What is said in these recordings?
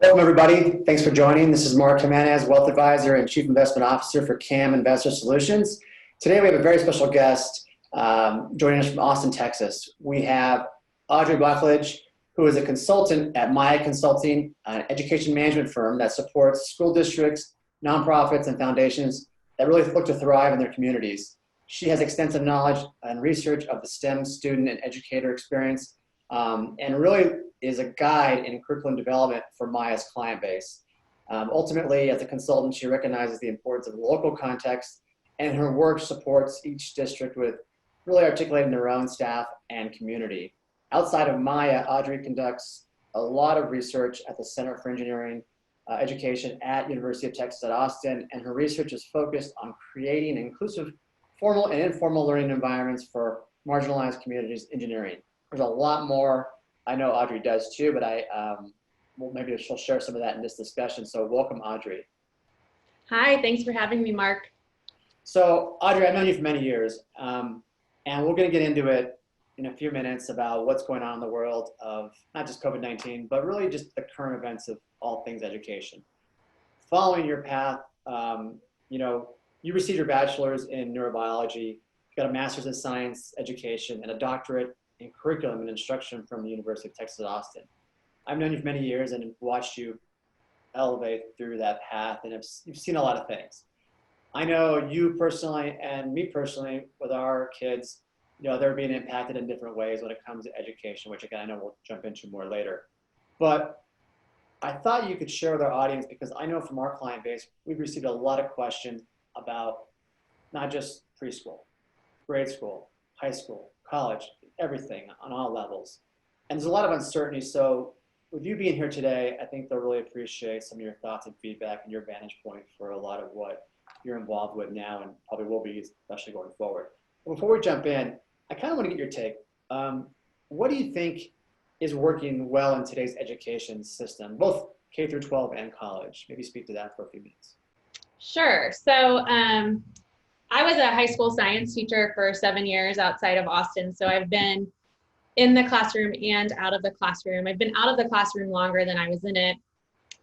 Welcome, everybody. Thanks for joining. This is Marc Jimenez, Wealth Advisor and Chief Investment Officer for CAM Investor Solutions. Today, we have a very special guest joining us from Austin, Texas. We have Audrey Boklage, who is a consultant at Maya Consulting, an education management firm that supports school districts, nonprofits, and foundations that really look to thrive in their communities. She has extensive knowledge and research of the STEM student and educator experience, and really is a guide in curriculum development for Maya's client base. Ultimately, as a consultant, she recognizes the importance of local context, and her work supports each district with really articulating their own staff and community. Outside of Maya, Audrey conducts a lot of research at the Center for Engineering Education at University of Texas at Austin, and her research is focused on creating inclusive formal and informal learning environments for marginalized communities engineering. There's a lot more I know Audrey does too, but well, maybe she'll share some of that in this discussion. So welcome, Audrey. Hi, thanks for having me, Marc. So Audrey, I've known you for many years, and we're going to get into it in a few minutes about what's going on in the world of not just COVID-19, but really just the current events of all things education. Following your path, you received your bachelor's in neurobiology, you got a master's in science education, and a doctorate in curriculum and instruction from the University of Texas at Austin. I've known you for many years and watched you elevate through that path, and you've seen a lot of things. I know you personally and me personally with our kids, they're being impacted in different ways when it comes to education, which again, I know we'll jump into more later. But I thought you could share with our audience, because I know from our client base, we've received a lot of questions about not just preschool, grade school, high school, college, everything on all levels. And there's a lot of uncertainty. So with you being here today, I think they'll really appreciate some of your thoughts and feedback and your vantage point for a lot of what you're involved with now and probably will be, especially going forward. But before we jump in, I kind of want to get your take. What do you think is working well in today's education system, both K through 12 and college? Maybe speak to that for a few minutes. Sure. So I was a high school science teacher for 7 years outside of Austin. So I've been in the classroom and out of the classroom. I've been out of the classroom longer than I was in it.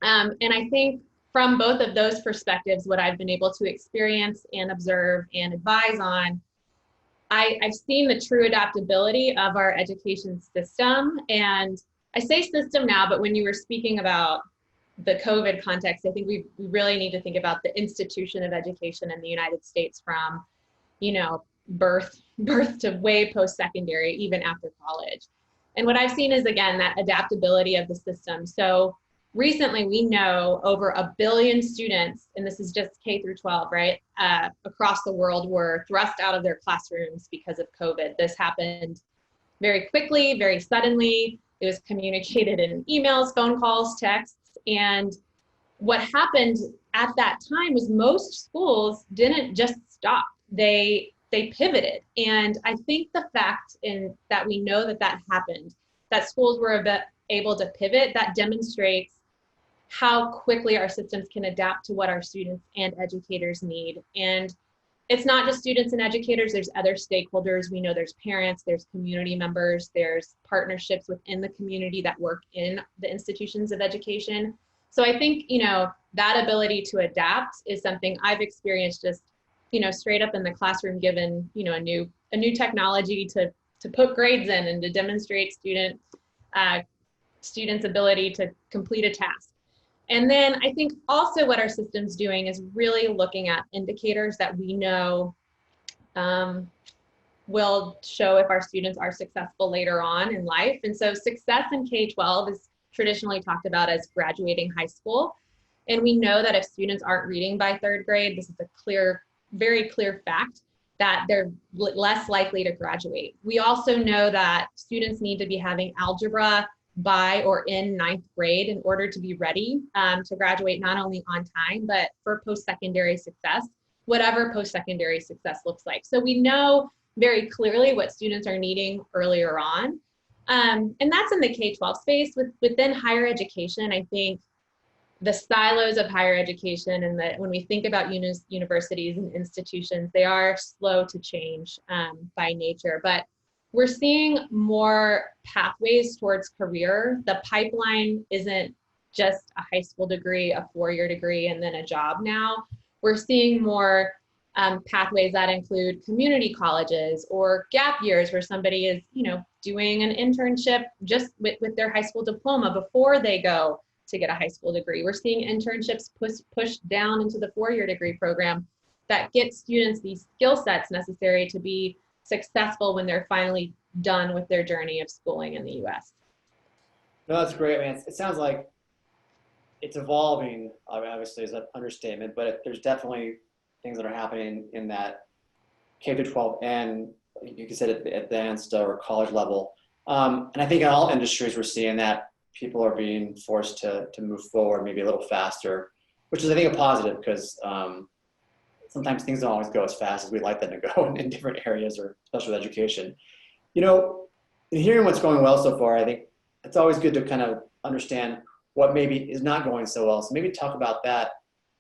And I think from both of those perspectives, what I've been able to experience and observe and advise on, I've seen the true adaptability of our education system. And I say system now, but when you were speaking about the COVID context, I think we really need to think about the institution of education in the United States from, birth to way post-secondary, even after college. And what I've seen is, again, that adaptability of the system. So recently we know over 1 billion students, and this is just K through 12, right, across the world were thrust out of their classrooms because of COVID. This happened very quickly, very suddenly. It was communicated in emails, phone calls, texts. And what happened at that time was most schools didn't just stop. They pivoted. And I think the fact that we know that happened, that schools were able to pivot, that demonstrates how quickly our systems can adapt to what our students and educators need. And it's not just students and educators, there's other stakeholders. We know there's parents, there's community members, there's partnerships within the community that work in the institutions of education. So I think, that ability to adapt is something I've experienced just, straight up in the classroom, given, a new technology to put grades in and to demonstrate students' ability to complete a task. And then I think also what our system's doing is really looking at indicators that we know will show if our students are successful later on in life. And so success in K-12 is traditionally talked about as graduating high school. And we know that if students aren't reading by 3rd grade, this is a very clear fact that they're less likely to graduate. We also know that students need to be having algebra by or in 9th grade in order to be ready to graduate, not only on time, but for post-secondary success, whatever post-secondary success looks like. So we know very clearly what students are needing earlier on. And that's in the K-12 space. Within higher education, I think the silos of higher education and when we think about universities and institutions, they are slow to change by nature. But we're seeing more pathways towards career. The pipeline isn't just a high school degree, a 4-year degree, and then a job now. We're seeing more pathways that include community colleges or gap years where somebody is, doing an internship just with their high school diploma before they go to get a high school degree. We're seeing internships pushed down into the 4-year degree program that get students these skill sets necessary to be successful when they're finally done with their journey of schooling in the US. No, that's great. I mean, it sounds like it's evolving, obviously, is an understatement, but there's definitely things that are happening in that K through 12 and you could say at the advanced or college level. And I think in all industries, we're seeing that people are being forced to move forward maybe a little faster, which is, I think, a positive because sometimes things don't always go as fast as we'd like them to go in different areas, or especially with education. In hearing what's going well so far, I think it's always good to kind of understand what maybe is not going so well. So maybe talk about that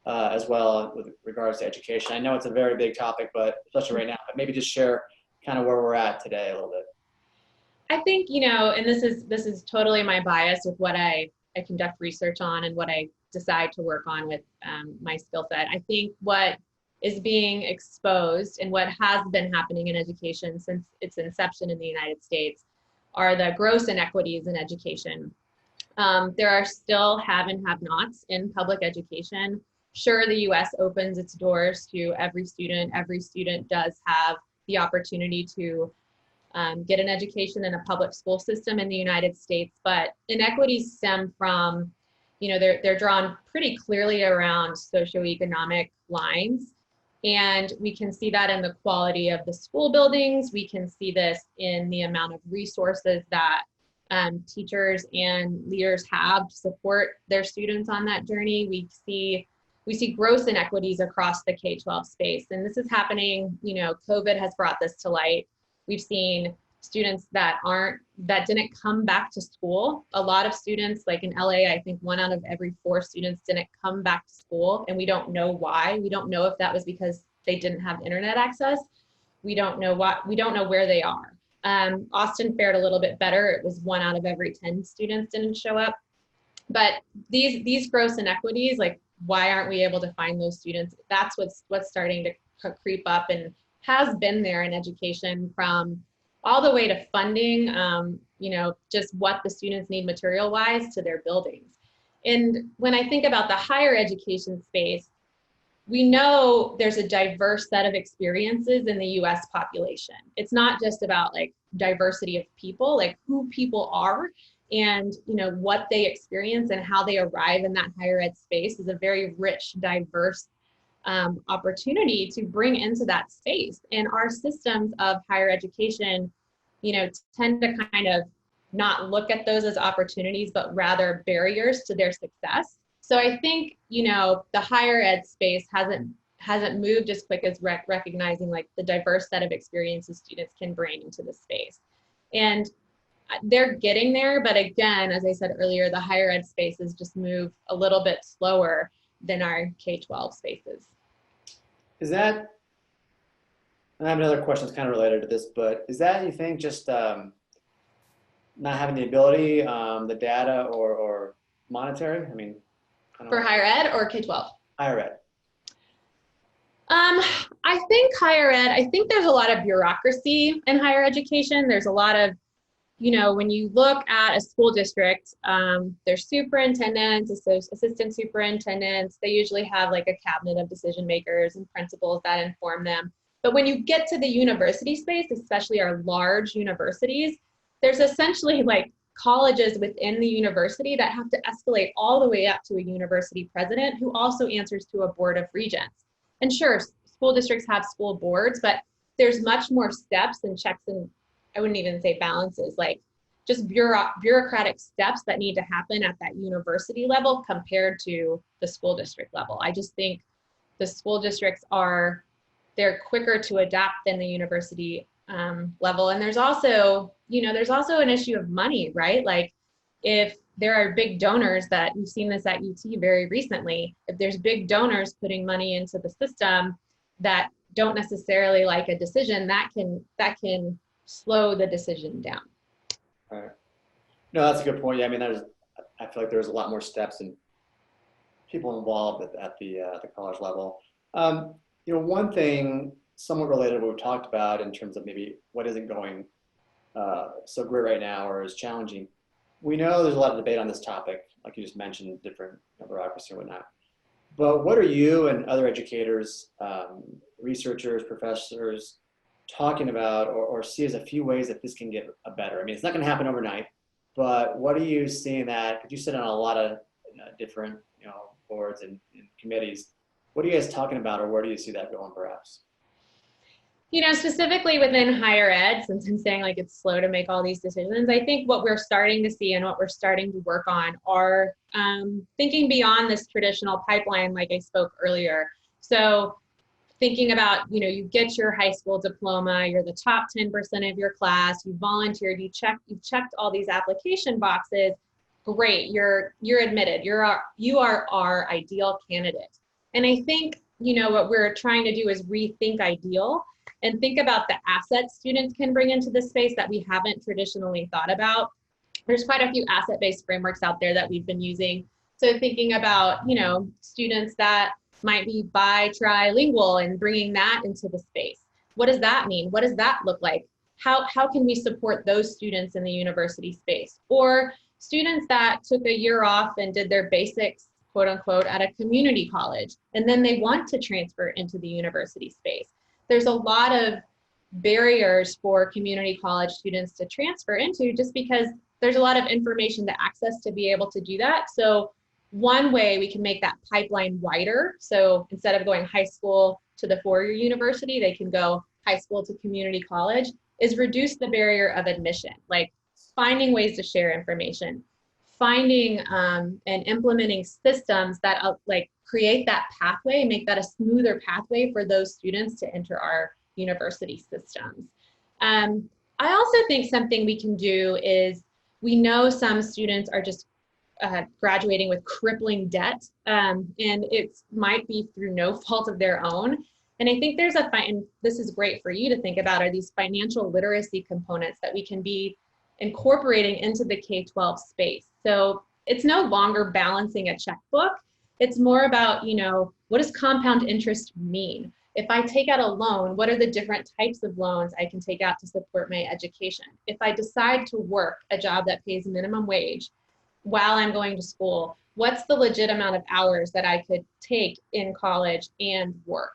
as well with regards to education. I know it's a very big topic, but especially right now, but maybe just share kind of where we're at today a little bit. I think, and this is totally my bias with what I conduct research on and what I decide to work on with my skill set. I think what is being exposed and what has been happening in education since its inception in the United States are the gross inequities in education. There are still have and have-nots in public education. Sure, the US opens its doors to every student. Every student does have the opportunity to get an education in a public school system in the United States, but inequities stem from, they're drawn pretty clearly around socioeconomic lines. And we can see that in the quality of the school buildings. We can see this in the amount of resources that teachers and leaders have to support their students on that journey. We see gross inequities across the K-12 space. And this is happening, COVID has brought this to light. We've seen students that didn't come back to school. A lot of students, like in LA, I think 1 out of every 4 students didn't come back to school, and we don't know why. We don't know if that was because they didn't have internet access. We don't know where they are. Austin fared a little bit better. It was 1 out of every 10 students didn't show up. But these gross inequities, like why aren't we able to find those students? That's what's starting to creep up and has been there in education, from all the way to funding, just what the students need material-wise to their buildings. And when I think about the higher education space, we know there's a diverse set of experiences in the US population. It's not just about like diversity of people, like who people are and what they experience and how they arrive in that higher ed space is a very rich, diverse opportunity to bring into that space. And our systems of higher education, tend to kind of not look at those as opportunities, but rather barriers to their success. So I think, the higher ed space hasn't moved as quick as recognizing like the diverse set of experiences students can bring into the space. And they're getting there, but again, as I said earlier, the higher ed spaces just move a little bit slower than our K-12 spaces. Is that, and I have another question that's kind of related to this, but is that, you think, just not having the ability, the data, or monetary? I mean, for higher ed or K-12? Higher ed. I think higher ed, I think there's a lot of bureaucracy in higher education. There's a lot of, when you look at a school district, there's superintendents, assistant superintendents. They usually have like a cabinet of decision makers and principals that inform them. But when you get to the university space, especially our large universities, there's essentially like colleges within the university that have to escalate all the way up to a university president who also answers to a board of regents. And sure, school districts have school boards, but there's much more steps and checks and I wouldn't even say balances, like just bureaucratic steps that need to happen at that university level compared to the school district level. I just think the school districts they're quicker to adapt than the university level. And there's also, an issue of money, right? Like if there are big donors that we've seen this at UT very recently, if there's big donors putting money into the system that don't necessarily like a decision, that can slow the decision down. All right. No, that's a good point. Yeah, I mean, I feel like there's a lot more steps and people involved at the college level. One thing somewhat related to what we talked about in terms of maybe what isn't going so great right now or is challenging. We know there's a lot of debate on this topic, like you just mentioned, different bureaucracy and whatnot. But what are you and other educators, researchers, professors talking about or see as a few ways that this can get better? I mean, it's not going to happen overnight, but what are you seeing that, because you sit on a lot of different boards and committees, what are you guys talking about, or where do you see that going perhaps? Specifically within higher ed, since I'm saying like it's slow to make all these decisions, I think what we're starting to see and what we're starting to work on are thinking beyond this traditional pipeline, like I spoke earlier. So thinking about, you get your high school diploma, you're the top 10% of your class, you volunteered, you've checked all these application boxes. Great, you're admitted. You are our ideal candidate. And I think, what we're trying to do is rethink ideal and think about the assets students can bring into the space that we haven't traditionally thought about. There's quite a few asset-based frameworks out there that we've been using. So thinking about, students that might be trilingual and bringing that into the space. What does that mean? What does that look like? How can we support those students in the university space? Or students that took a year off and did their basics, quote unquote, at a community college, and then they want to transfer into the university space. There's a lot of barriers for community college students to transfer into just because there's a lot of information to access to be able to do that. So one way we can make that pipeline wider. So instead of going high school to the four-year university, they can go high school to community college, is reduce the barrier of admission, like finding ways to share information, finding and implementing systems that create that pathway, make that a smoother pathway for those students to enter our university systems. I also think something we can do is, we know some students are just graduating with crippling debt, and it might be through no fault of their own. And I think and this is great for you to think about, are these financial literacy components that we can be incorporating into the K-12 space. So it's no longer balancing a checkbook. It's more about, what does compound interest mean? If I take out a loan, what are the different types of loans I can take out to support my education? If I decide to work a job that pays minimum wage while I'm going to school, what's the legit amount of hours that I could take in college and work?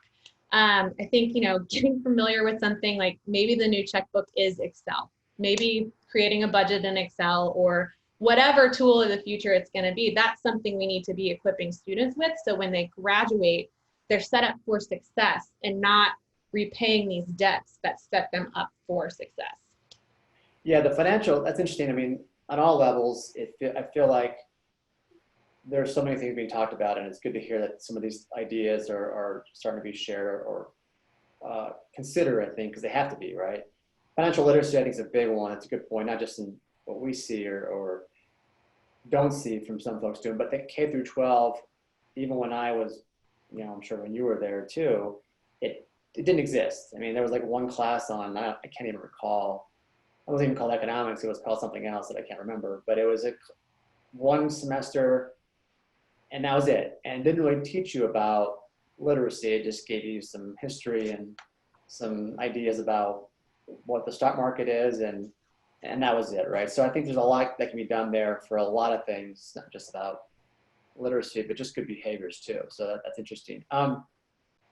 I think, getting familiar with something like maybe the new checkbook is Excel, maybe creating a budget in Excel or whatever tool of the future it's going to be. That's something we need to be equipping students with. So when they graduate, they're set up for success and not repaying these debts that set them up for success. Yeah, the financial, that's interesting. I mean, on all levels, I feel like there's so many things being talked about, and it's good to hear that some of these ideas are starting to be shared or considered, I think, because they have to be, right? Financial literacy, I think, is a big one. It's a good point, not just in what we see or don't see from some folks doing, but the K through 12, even when I was, I'm sure when you were there too, it didn't exist. I mean, there was like one class on, I can't even recall. It wasn't even called economics. It was called something else that I can't remember, but it was one semester and that was it. And it didn't really teach you about literacy. It just gave you some history and some ideas about what the stock market is, and that was it, right? So I think there's a lot that can be done there for a lot of things, not just about literacy, but just good behaviors too. So that's interesting. Kind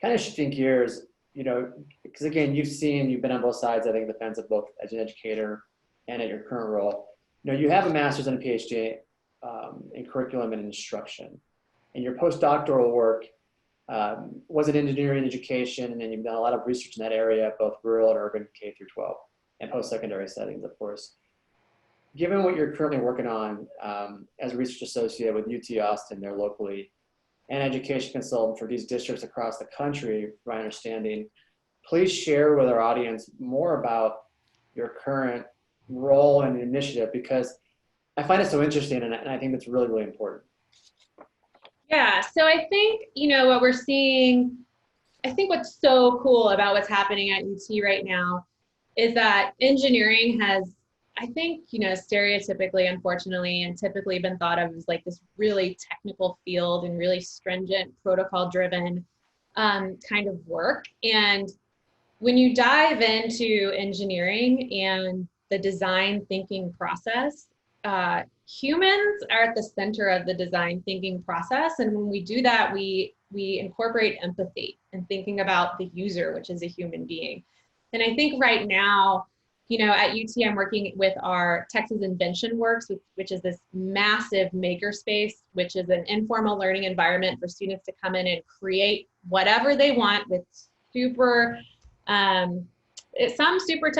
of shifting gears, because again, you've been on both sides, I think, of the fence of both as an educator and at your current role. You have a master's and a PhD in curriculum and instruction, and your postdoctoral work was in engineering education, and then you've done a lot of research in that area, both rural and urban K through 12, and post-secondary settings, of course. Given what you're currently working on as a research associate with UT Austin there locally, and education consultant for these districts across the country, from my understanding, please share with our audience more about your current role and initiative, because I find it so interesting, and I think it's really, really important. Yeah, so I think, what we're seeing, I think what's so cool about what's happening at UT right now is that engineering has I think, stereotypically, unfortunately, and typically been thought of as like this really technical field and really stringent protocol driven kind of work. And when you dive into engineering and the design thinking process, humans are at the center of the design thinking process. And when we do that, we incorporate empathy and thinking about the user, which is a human being. And I think right now, at UT, I'm working with our Texas Invention Works, which is this massive makerspace, which is an informal learning environment for students to come in and create whatever they want with super, some super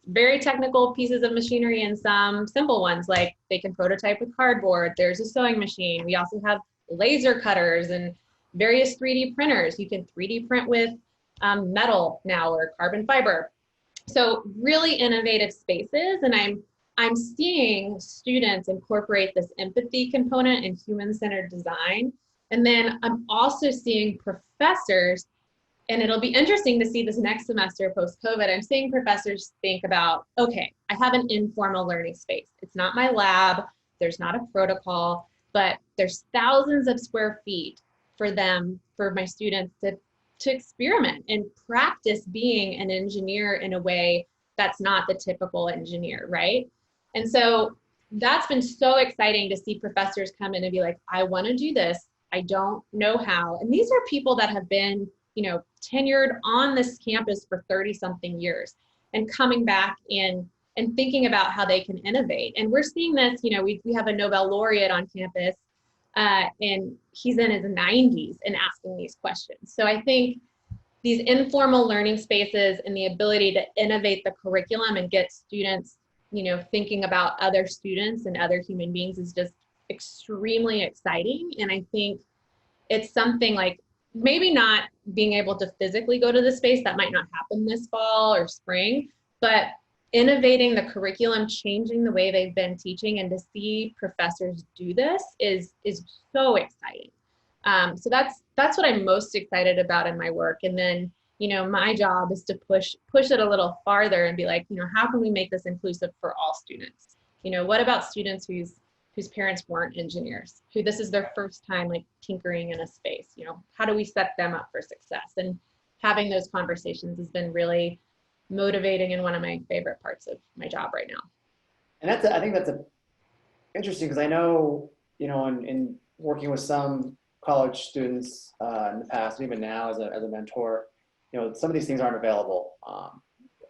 very technical pieces of machinery and some simple ones, like they can prototype with cardboard. There's a sewing machine. We also have laser cutters and various 3D printers. You can 3D print with metal now or carbon fiber. So really innovative spaces, and I'm seeing students incorporate this empathy component and human-centered design. And then I'm also seeing professors, and it'll be interesting to see this next semester post-COVID, I'm seeing professors think about, okay, I have an informal learning space. It's not my lab, there's not a protocol, but there's thousands of square feet for my students to experiment and practice being an engineer in a way that's not the typical engineer, right? And so that's been so exciting to see professors come in and be like, I want to do this. I don't know how. And these are people that have been, tenured on this campus for 30 something years and coming back and thinking about how they can innovate. And we're seeing this, we have a Nobel laureate on campus, and he's in his 90s and asking these questions. So I think these informal learning spaces and the ability to innovate the curriculum and get students, thinking about other students and other human beings is just extremely exciting. And I think it's something like maybe not being able to physically go to the space, that might not happen this fall or spring, but innovating the curriculum, changing the way they've been teaching, and to see professors do this is so exciting. So that's what I'm most excited about in my work. And then, my job is to push it a little farther and be like, how can we make this inclusive for all students? What about students whose parents weren't engineers, who this is their first time like tinkering in a space? How do we set them up for success? And having those conversations has been really motivating and one of my favorite parts of my job right now. And I think that's interesting, because I know, in working with some college students in the past, and even now as a mentor, some of these things aren't available.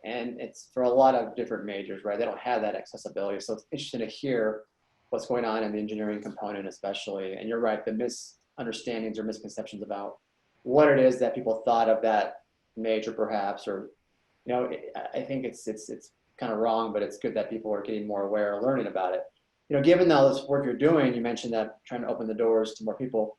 And it's for a lot of different majors, right? They don't have that accessibility. So it's interesting to hear what's going on in the engineering component, especially. And you're right, the misunderstandings or misconceptions about what it is that people thought of that major, perhaps, or, I think it's kind of wrong, but it's good that people are getting more aware or learning about it. Given all this work you're doing, you mentioned that trying to open the doors to more people.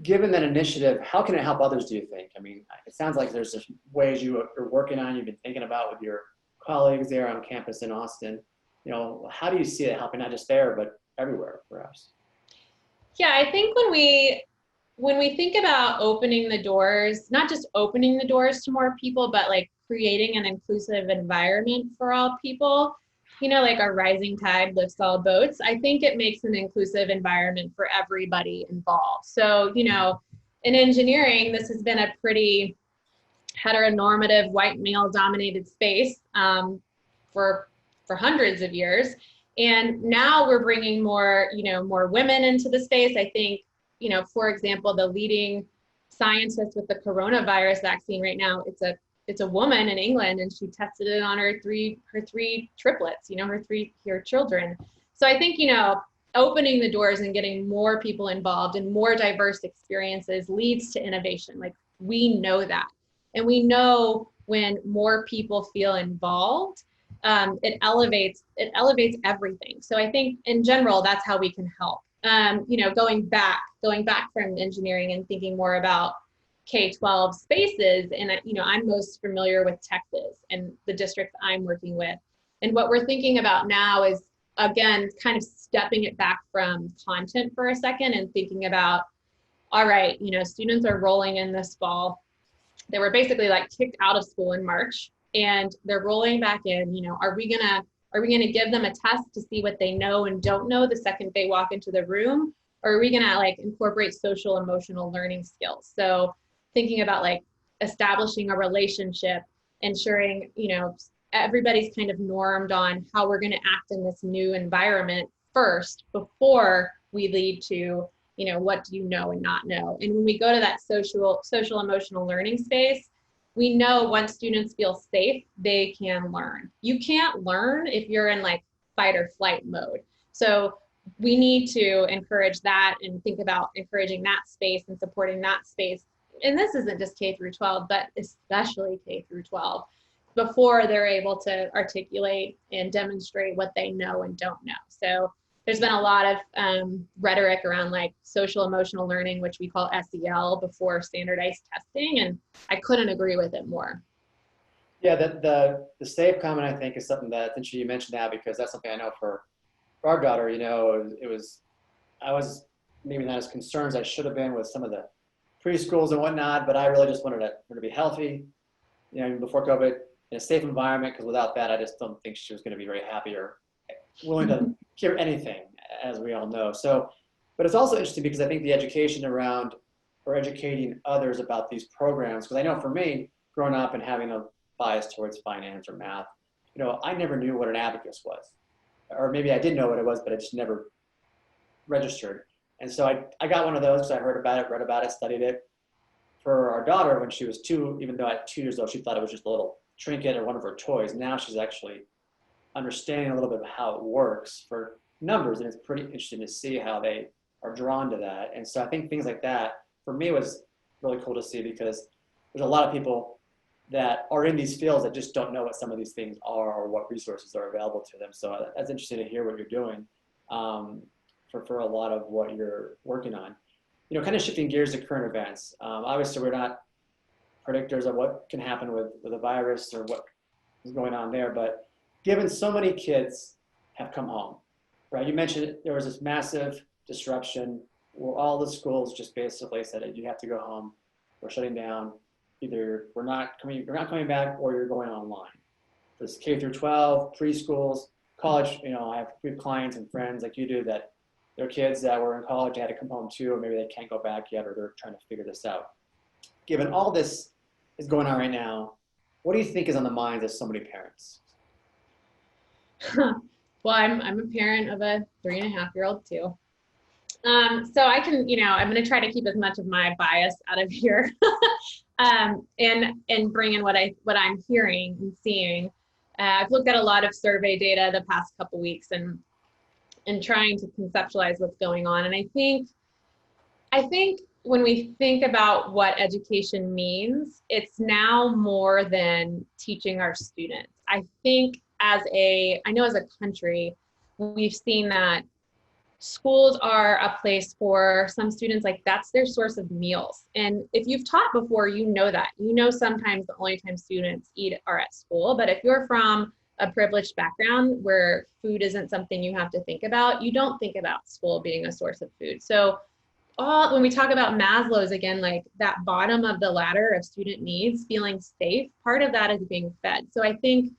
Given that initiative, how can it help others, do you think? I mean, it sounds like there's just ways you're working on, you've been thinking about with your colleagues there on campus in Austin. How do you see it helping not just there, but everywhere, perhaps? Yeah, I think when we think about opening the doors, not just opening the doors to more people, but like creating an inclusive environment for all people, like our rising tide lifts all boats, I think it makes an inclusive environment for everybody involved. So, in engineering, this has been a pretty heteronormative, white male dominated space for hundreds of years. And now we're bringing more women into the space. I think, for example, the leading scientist with the coronavirus vaccine right now, it's a woman in England, and she tested it on her three triplets, her children. So I think, opening the doors and getting more people involved and more diverse experiences leads to innovation. Like, we know that. And we know when more people feel involved, it elevates everything. So I think in general, that's how we can help. Going back from engineering and thinking more about K-12 spaces, and I'm most familiar with Texas and the districts I'm working with. And what we're thinking about now is, again, kind of stepping it back from content for a second and thinking about, all right, students are rolling in this fall. They were basically like kicked out of school in March, and they're rolling back in. Are we gonna Are we going to give them a test to see what they know and don't know the second they walk into the room? Or are we going to like incorporate social emotional learning skills? So thinking about like establishing a relationship, ensuring, you know, everybody's kind of normed on how we're going to act in this new environment first before we lead to, you know, what do you know and not know. And when we go to that social emotional learning space, we know once students feel safe, they can learn. You can't learn if you're in like fight or flight mode. So we need to encourage that and think about encouraging that space and supporting that space. And this isn't just K through 12, but especially K through 12, before they're able to articulate and demonstrate what they know and don't know. So there's been a lot of rhetoric around like social emotional learning, which we call SEL, before standardized testing, and I couldn't agree with it more. Yeah, the SAFE comment, I think, is something that's interesting you mentioned that, because that's something I know for our daughter. You know, I was maybe not as concerned as I should have been with some of the preschools and whatnot, but I really just wanted her to be healthy, you know, even before COVID, in a safe environment, because without that, I just don't think she was going to be very happy or willing to hear anything, as we all know. So, but it's also interesting because I think the education around, or educating others about these programs, because I know for me, growing up and having a bias towards finance or math, you know, I never knew what an abacus was. Or maybe I did know what it was, but I just never registered. And so I got one of those because I heard about it, read about it, studied it. For our daughter, when she was 2, even though at 2 years old, she thought it was just a little trinket or one of her toys. Now she's actually understanding a little bit of how it works for numbers, and it's pretty interesting to see how they are drawn to that. And so I think things like that, for me, was really cool to see, because there's a lot of people that are in these fields that just don't know what some of these things are or what resources are available to them. So that's interesting to hear what you're doing for a lot of what you're working on. You know, kind of shifting gears to current events. Obviously, we're not predictors of what can happen with a virus or what is going on there, but given so many kids have come home, right? You mentioned there was this massive disruption where all the schools just basically said, you have to go home, we're shutting down. Either you're not coming back, or you're going online. This K through 12, preschools, college. You know, we have clients and friends like you do that their kids that were in college had to come home too, or maybe they can't go back yet, or they're trying to figure this out. Given all this is going on right now, what do you think is on the minds of so many parents? Well, I'm a parent of a 3.5-year-old too. So I can, you know, I'm going to try to keep as much of my bias out of here, and bring in what I'm hearing and seeing. I've looked at a lot of survey data the past couple weeks and trying to conceptualize what's going on. And I think when we think about what education means, it's now more than teaching our students. I know as a country, we've seen that schools are a place for some students, like that's their source of meals. And if you've taught before, you know that. You know sometimes the only time students eat are at school. But if you're from a privileged background where food isn't something you have to think about, you don't think about school being a source of food. So when we talk about Maslow's, again, like that bottom of the ladder of student needs, feeling safe, part of that is being fed. So I think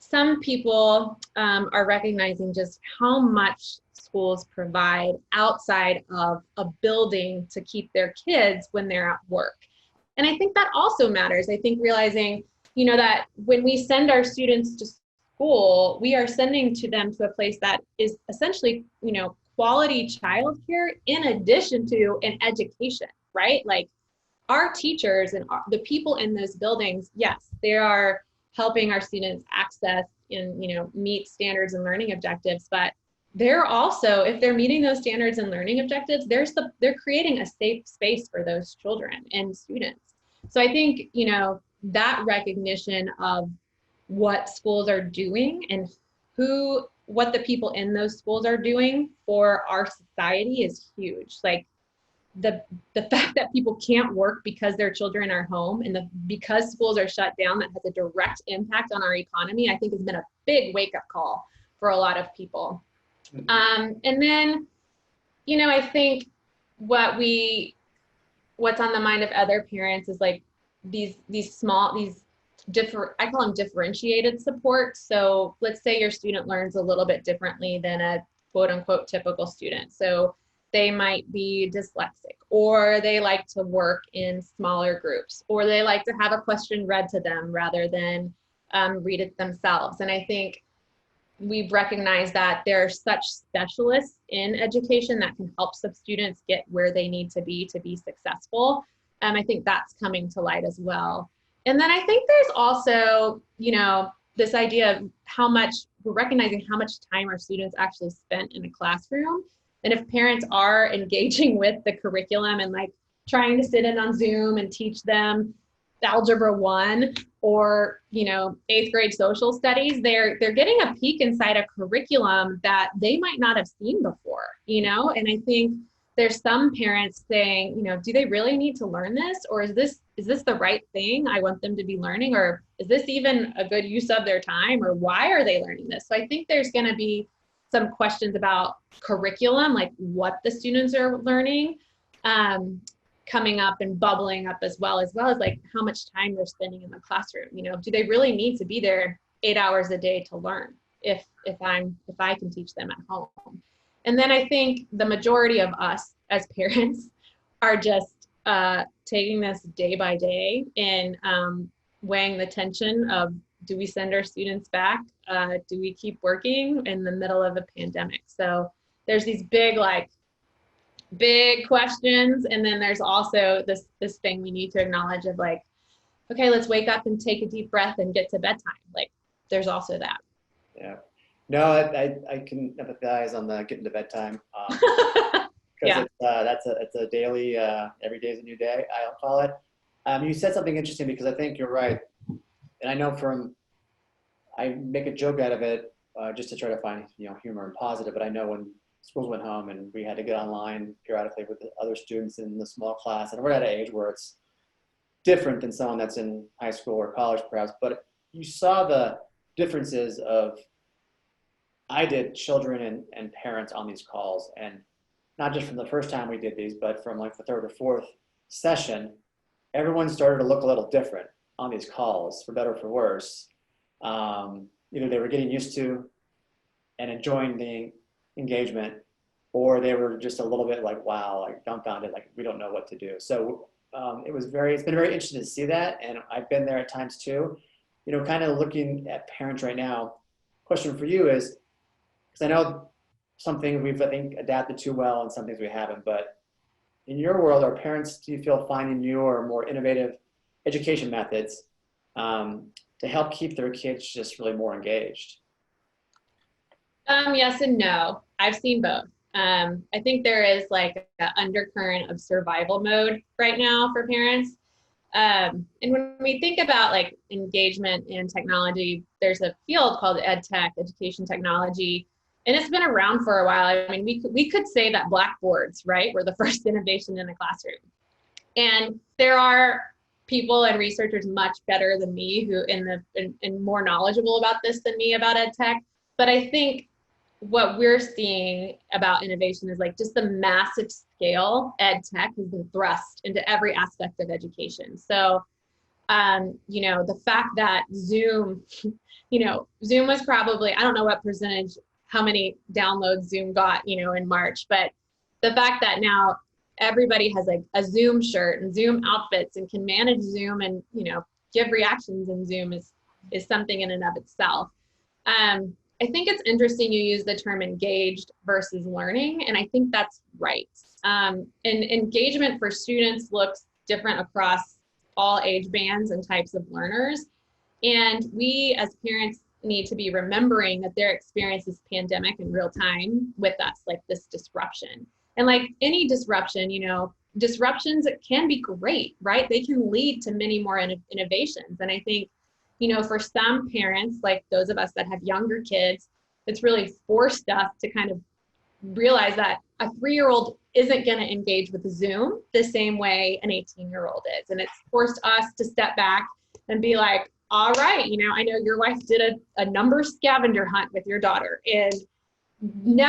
some people are recognizing just how much schools provide outside of a building to keep their kids when they're at work. And I think that also matters. I think realizing, you know, that when we send our students to school, we are sending them to a place that is essentially, you know, quality childcare in addition to an education, right? Like our teachers and the people in those buildings, yes, they are helping our students access and, you know, meet standards and learning objectives, but they're also, if they're meeting those standards and learning objectives, they're creating a safe space for those children and students. So I think, you know, that recognition of what schools are doing and what the people in those schools are doing for our society is huge. Like the fact that people can't work because their children are home and because schools are shut down, that has a direct impact on our economy, I think has been a big wake-up call for a lot of people. And then, you know, I think what's on the mind of other parents is like these I call them differentiated support. So let's say your student learns a little bit differently than a quote unquote typical student. So they might be dyslexic, or they like to work in smaller groups, or they like to have a question read to them rather than read it themselves. And I think we've recognized that there are such specialists in education that can help some students get where they need to be successful. I think that's coming to light as well. And then I think there's also, this idea of we're recognizing how much time our students actually spent in a classroom. And if parents are engaging with the curriculum and like trying to sit in on Zoom and teach them Algebra 1 or, 8th grade social studies, they're getting a peek inside a curriculum that they might not have seen before, and I think there's some parents saying, do they really need to learn this? Or is this the right thing I want them to be learning? Or is this even a good use of their time? Or why are they learning this? So I think there's going to be some questions about curriculum, like what the students are learning, coming up and bubbling up as well as like how much time they're spending in the classroom. Do they really need to be there 8 hours a day to learn if I can teach them at home? And then I think the majority of us as parents are just taking this day by day and weighing the tension of, do we send our students back? Do we keep working in the middle of a pandemic? So there's these big questions. And then there's also this thing we need to acknowledge of like, okay, let's wake up and take a deep breath and get to bedtime. Like there's also that. Yeah. No, I can empathize on the getting to bedtime. Yeah. It's a daily, every day is a new day, I'll call it. You said something interesting because I think you're right. And I know I make a joke out of it just to try to find, humor and positive, but I know when schools went home and we had to get online periodically with the other students in the small class, and we're at an age where it's different than someone that's in high school or college perhaps, but you saw the differences of, I did children and parents on these calls, and not just from the first time we did these, but from like the third or fourth session, everyone started to look a little different on these calls, for better or for worse. Either they were getting used to and enjoying the engagement, or they were just a little bit like, wow, like dumbfounded, like we don't know what to do. So it's been very interesting to see that. And I've been there at times too, kind of looking at parents right now. Question for you is, because I know some things we've, I think, adapted to well and some things we haven't, but in your world, are parents, do you feel, finding newer, more innovative education methods to help keep their kids just really more engaged? Yes and no. I've seen both. I think there is like an undercurrent of survival mode right now for parents. And when we think about like engagement in technology, there's a field called ed tech, education technology, and it's been around for a while. I mean, we could say that blackboards, right, were the first innovation in the classroom. And there are people and researchers much better than me who and more knowledgeable about this than me about ed tech. But I think what we're seeing about innovation is like just the massive scale ed tech has been thrust into every aspect of education. So, the fact that Zoom was probably, I don't know what percentage, how many downloads Zoom got, in March, but the fact that now everybody has like a Zoom shirt and Zoom outfits and can manage Zoom and, give reactions in Zoom is something in and of itself. I think it's interesting you use the term engaged versus learning, and I think that's right. And engagement for students looks different across all age bands and types of learners. And we as parents need to be remembering that their experience this pandemic in real time with us, like this disruption. And like any disruption, disruptions can be great, right? They can lead to many more innovations. And I think, for some parents, like those of us that have younger kids, it's really forced us to kind of realize that a 3-year-old isn't going to engage with Zoom the same way an 18-year-old is. And it's forced us to step back and be like, all right, I know your wife did a number scavenger hunt with your daughter, and we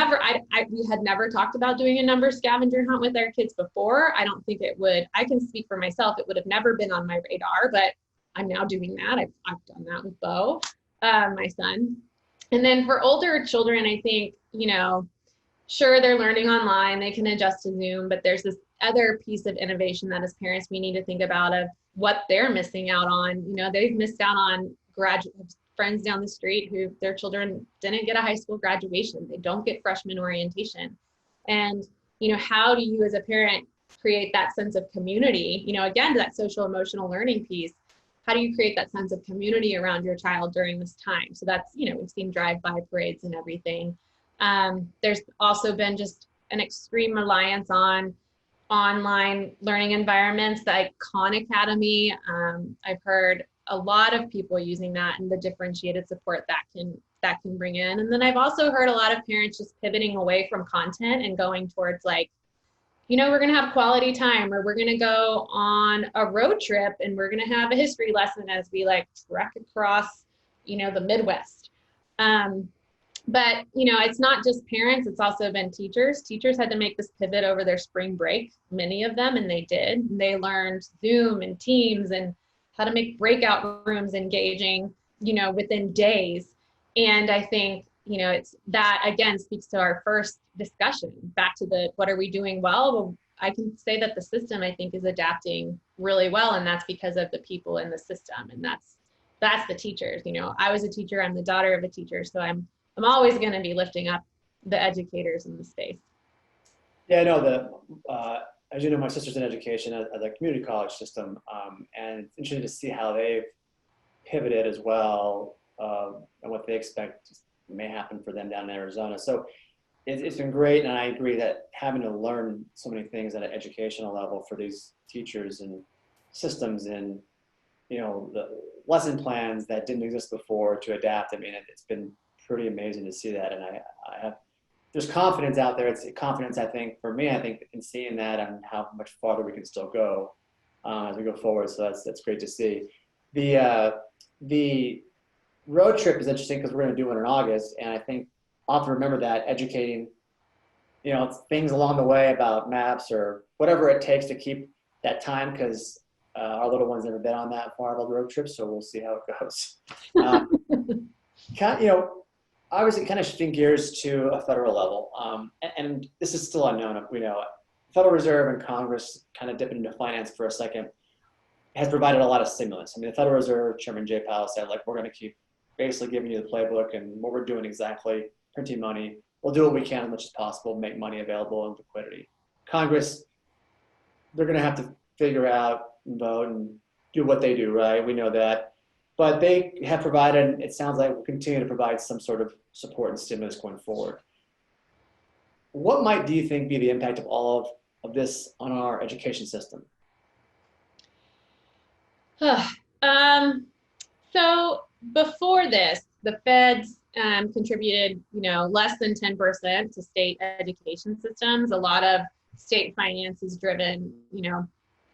had never talked about doing a number scavenger hunt with our kids before. I don't think it would, I can speak for myself, it would have never been on my radar, but I'm now doing that. I've done that with Bo, my son. And then for older children, I think, sure, they're learning online, they can adjust to Zoom, but there's this other piece of innovation that as parents, we need to think about of what they're missing out on. They've missed out on friends down the street who their children didn't get a high school graduation. They don't get freshman orientation. And, how do you as a parent create that sense of community? Again, that social emotional learning piece. How do you create that sense of community around your child during this time? So that's, we've seen drive-by parades and everything. There's also been just an extreme reliance on online learning environments, like Khan Academy. I've heard a lot of people using that and the differentiated support that can bring in. And then I've also heard a lot of parents just pivoting away from content and going towards we're going to have quality time, or we're going to go on a road trip and we're going to have a history lesson as we trek across, the Midwest. But, it's not just parents, it's also been teachers. Teachers had to make this pivot over their spring break, many of them, and they did. They learned Zoom and Teams and how to make breakout rooms engaging, within days. And I think, it's that again speaks to our first discussion back to what are we doing well? I can say that the system, I think, is adapting really well. And that's because of the people in the system. And that's the teachers. I was a teacher, I'm the daughter of a teacher. So I'm always going to be lifting up the educators in the space. Yeah, no, as you know, my sister's in education at the community college system, and it's interesting to see how they've pivoted as well, and what they expect may happen for them down in Arizona. So it's been great, and I agree that having to learn so many things at an educational level for these teachers and systems and the lesson plans that didn't exist before to adapt. I mean, it's been pretty amazing to see that, and I have, there's confidence out there. It's confidence, I think, for me, I think, in seeing that and how much farther we can still go as we go forward. So that's great to see. The road trip is interesting because we're going to do it in August, and I think I'll have to remember that educating, things along the way about maps or whatever it takes to keep that time, because our little one's never been on that far of a road trip, so we'll see how it goes. Obviously, kind of shifting gears to a federal level, and this is still unknown. We know Federal Reserve and Congress, kind of dipping into finance for a second, has provided a lot of stimulus. I mean, the Federal Reserve Chairman Jay Powell said, we're going to keep basically giving you the playbook and what we're doing exactly, printing money. We'll do what we can as much as possible, make money available and liquidity. Congress, they're going to have to figure out and vote and do what they do, right? We know that. But they have provided, it sounds like will continue to provide some sort of support and stimulus going forward. What might, do you think, be the impact of all of this on our education system? So before this, the feds contributed, less than 10% to state education systems. A lot of state finance is driven,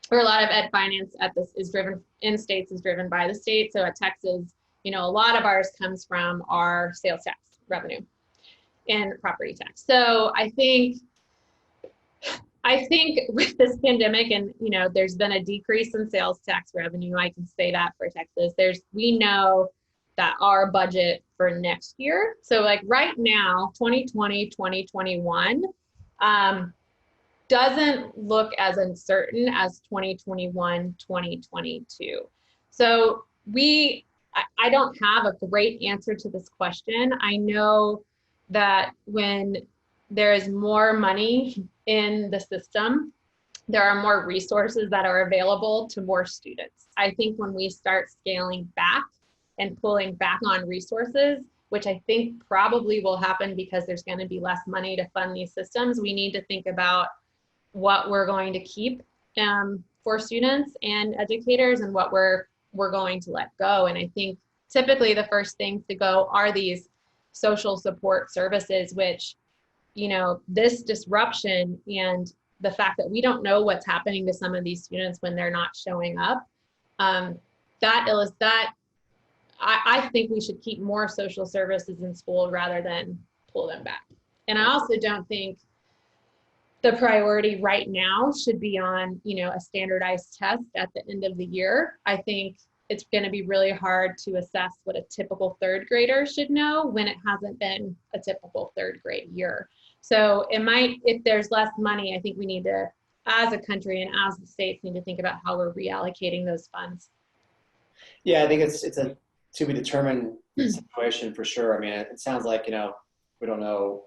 or a lot of ed finance at this is driven in states is driven by the state. So at Texas, a lot of ours comes from our sales tax revenue and property tax. So I think with this pandemic and, there's been a decrease in sales tax revenue. I can say that for Texas. We know that our budget for next year, so right now, 2020, 2021, doesn't look as uncertain as 2021, 2022. So I don't have a great answer to this question. I know that when there is more money in the system, there are more resources that are available to more students. I think when we start scaling back and pulling back on resources, which I think probably will happen because there's going to be less money to fund these systems, we need to think about what we're going to keep for students and educators and what we're going to let go. And I think typically the first things to go are these social support services, which, this disruption and the fact that we don't know what's happening to some of these students when they're not showing up, I think we should keep more social services in school rather than pull them back. And I also don't think the priority right now should be on, a standardized test at the end of the year. I think it's going to be really hard to assess what a typical third grader should know when it hasn't been a typical third grade year. So it might, if there's less money, I think we need to, as a country and as the states, need to think about how we're reallocating those funds. Yeah, I think it's a to be determined situation for sure. I mean, it sounds like, we don't know.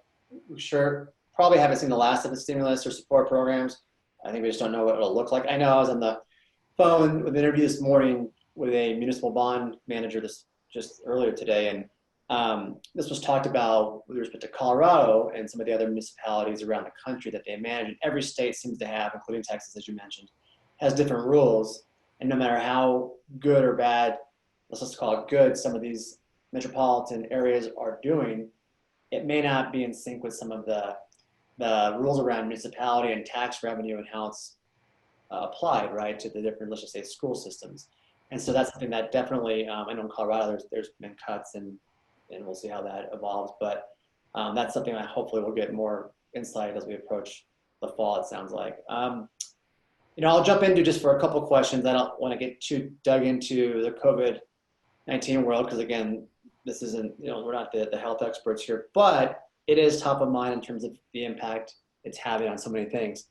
We sure probably haven't seen the last of the stimulus or support programs. I think we just don't know what it'll look like. I know I was on the phone with an interview this morning with a municipal bond manager just earlier today, and this was talked about with respect to Colorado and some of the other municipalities around the country that they manage. And every state seems to have, including Texas, as you mentioned, has different rules. And no matter how good or bad, let's just call it good, some of these metropolitan areas are doing, it may not be in sync with some of the rules around municipality and tax revenue and how it's applied, right, to the different, let's just say, school systems. And so that's something that definitely, I know in Colorado there's been cuts, and we'll see how that evolves. But that's something that hopefully we'll get more insight as we approach the fall, it sounds like. I'll jump into just for a couple questions. I don't want to get too dug into the COVID-19 world because, again, this isn't, we're not the health experts here, but it is top of mind in terms of the impact it's having on so many things.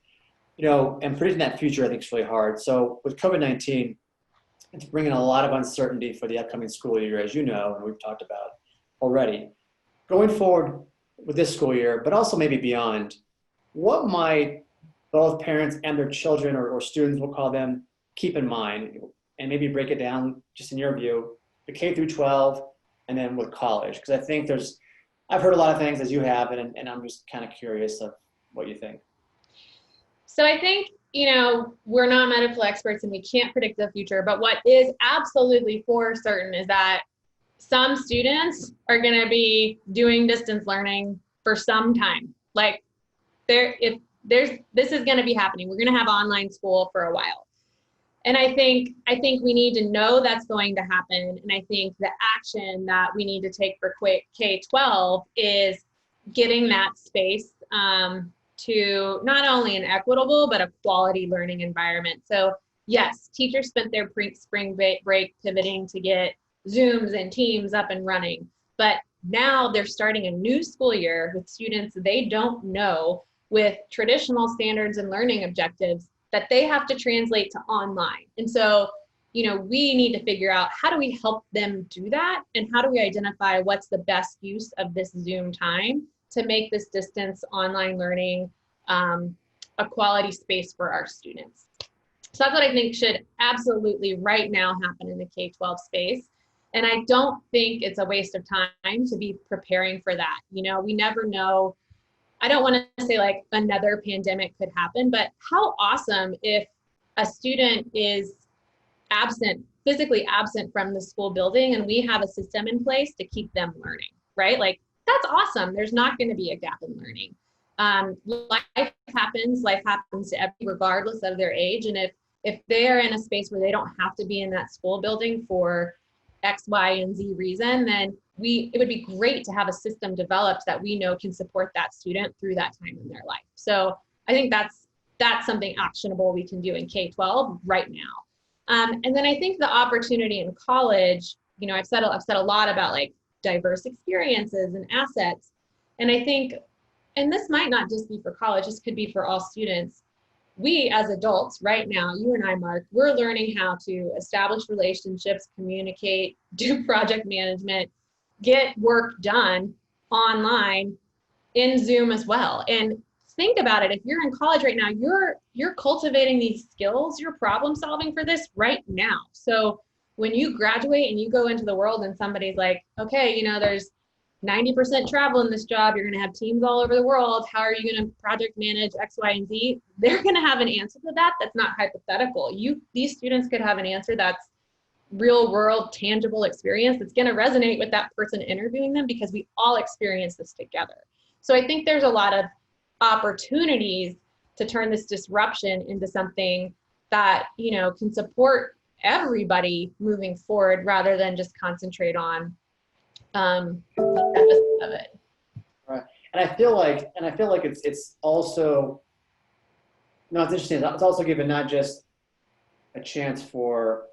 And predicting that future, I think, is really hard. So with COVID-19, it's bringing a lot of uncertainty for the upcoming school year, as you know, and we've talked about already. Going forward with this school year, but also maybe beyond, what might both parents and their children, or students, we'll call them, keep in mind, and maybe break it down, just in your view, the K through 12, and then with college? Because I think I've heard a lot of things, as you have, and I'm just kind of curious of what you think. So I think, we're not medical experts and we can't predict the future, but what is absolutely for certain is that some students are going to be doing distance learning for some time. Like this is going to be happening. We're going to have online school for a while. And I think we need to know that's going to happen. And I think the action that we need to take for K-12 is getting that space to not only an equitable, but a quality learning environment. So yes, teachers spent their spring break pivoting to get Zooms and Teams up and running. But now they're starting a new school year with students they don't know, with traditional standards and learning objectives that they have to translate to online. And so, we need to figure out, how do we help them do that? And how do we identify what's the best use of this Zoom time to make this distance online learning a quality space for our students? So that's what I think should absolutely right now happen in the K-12 space. And I don't think it's a waste of time to be preparing for that. We never know. I don't want to say like another pandemic could happen, but how awesome if a student is physically absent from the school building, and we have a system in place to keep them learning, right? Like, that's awesome. There's not going to be a gap in learning. Life happens to everyone, regardless of their age. And if they're in a space where they don't have to be in that school building for X, Y, and Z reason, then it would be great to have a system developed that we know can support that student through that time in their life. So I think that's something actionable we can do in K-12 right now. And then I think the opportunity in college, I've said a lot about like diverse experiences and assets. And I think, and this might not just be for college, this could be for all students. We as adults right now, you and I, Mark, we're learning how to establish relationships, communicate, do project management, get work done online in Zoom as well. And think about it, if you're in college right now, you're cultivating these skills, you're problem solving for this right now. So when you graduate and you go into the world and somebody's like, okay, there's 90% travel in this job, you're going to have teams all over the world, how are you going to project manage X, Y, and Z? They're going to have an answer to that that's not hypothetical. These students could have an answer that's real world, tangible experience that's going to resonate with that person interviewing them, because we all experience this together. So I think there's a lot of opportunities to turn this disruption into something that, can support everybody moving forward, rather than just concentrate on the deficit of it. Right. And I feel like it's also, it's interesting. It's also given not just a chance for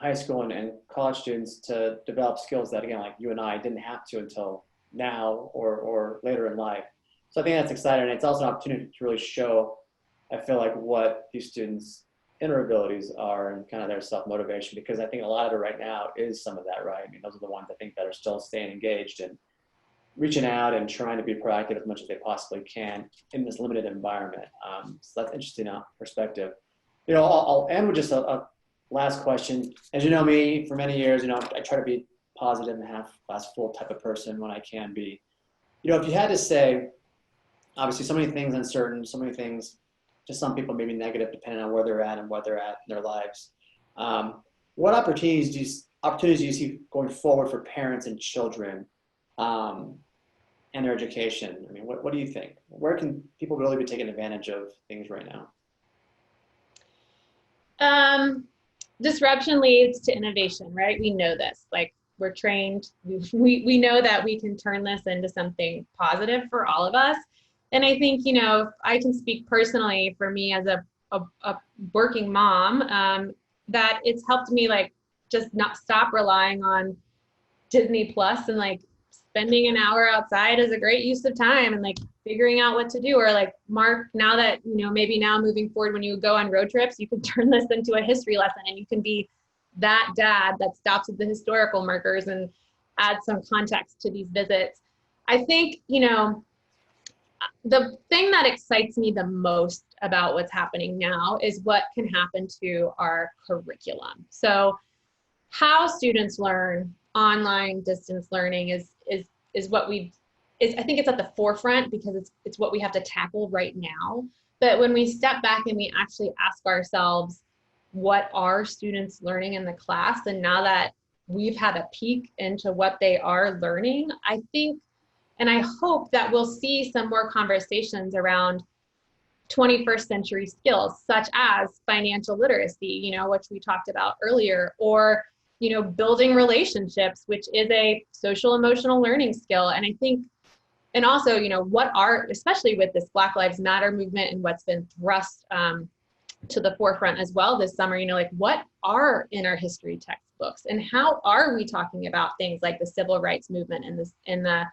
high school and college students to develop skills that, again, like you and I didn't have to until now or later in life. So I think that's exciting. And it's also an opportunity to really show, I feel like, what these students' inner abilities are and kind of their self-motivation, because I think a lot of it right now is some of that, right? I mean, those are the ones I think that are still staying engaged and reaching out and trying to be proactive as much as they possibly can in this limited environment. So that's interesting perspective. You know, I'll end with just a last question. As you know me, for many years, you know, I try to be positive and half glass full type of person when I can be. You know, if you had to say, obviously so many things uncertain, so many things, to some people maybe negative depending on where they're at and what they're at in their lives. What opportunities do you see going forward for parents and children and their education? I mean, what do you think? Where can people really be taking advantage of things right now? Disruption leads to innovation, right? We know this. Like, we're trained. We know that we can turn this into something positive for all of us. And I think, you know, I can speak personally for me as a working mom, that it's helped me like just not stop relying on Disney Plus and like spending an hour outside is a great use of time and like figuring out what to do. Or like, Mark, now that, you know, maybe now moving forward, when you go on road trips, you can turn this into a history lesson and you can be that dad that stops at the historical markers and add some context to these visits. I think, you know, the thing that excites me the most about what's happening now is what can happen to our curriculum. So how students learn online distance learning is what I think it's at the forefront because it's what we have to tackle right now. But when we step back and we actually ask ourselves, what are students learning in the class? And now that we've had a peek into what they are learning, I think, and I hope that we'll see some more conversations around 21st century skills, such as financial literacy, you know, which we talked about earlier, or, you know, building relationships, which is a social emotional learning skill. And I think, and also, you know, especially with this Black Lives Matter movement and what's been thrust to the forefront as well this summer, you know, like what are in our history textbooks and how are we talking about things like the civil rights movement and the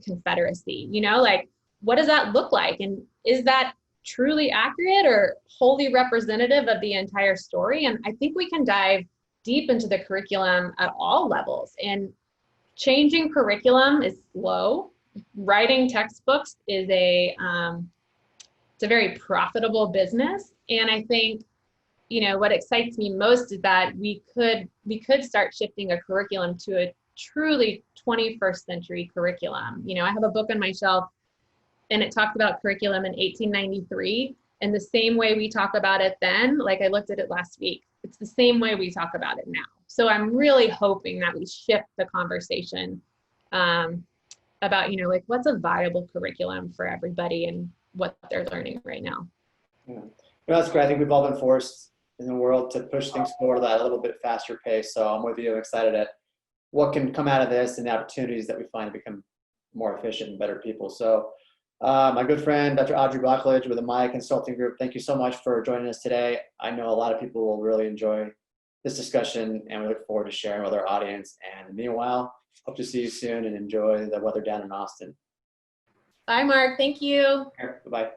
Confederacy, you know, like what does that look like? And is that truly accurate or wholly representative of the entire story? And I think we can dive deep into the curriculum at all levels. And changing curriculum is slow. Writing textbooks is it's a very profitable business. And I think, you know, what excites me most is that we could start shifting a curriculum to a truly 21st century curriculum. You know, I have a book on my shelf and it talks about curriculum in 1893. And the same way we talk about it then, like I looked at it last week, it's the same way we talk about it now. So I'm really hoping that we shift the conversation about, you know, like what's a viable curriculum for everybody and what they're learning right now. Yeah. Well, that's great. I think we've all been forced in the world to push things forward at a little bit faster pace. So I'm with you. I'm excited at what can come out of this and the opportunities that we find to become more efficient and better people. So my good friend, Dr. Audrey Boklage with the Maya Consulting Group, thank you so much for joining us today. I know a lot of people will really enjoy this discussion and we look forward to sharing with our audience. And meanwhile, hope to see you soon and enjoy the weather down in Austin. Bye, Mark. Thank you. Bye-bye.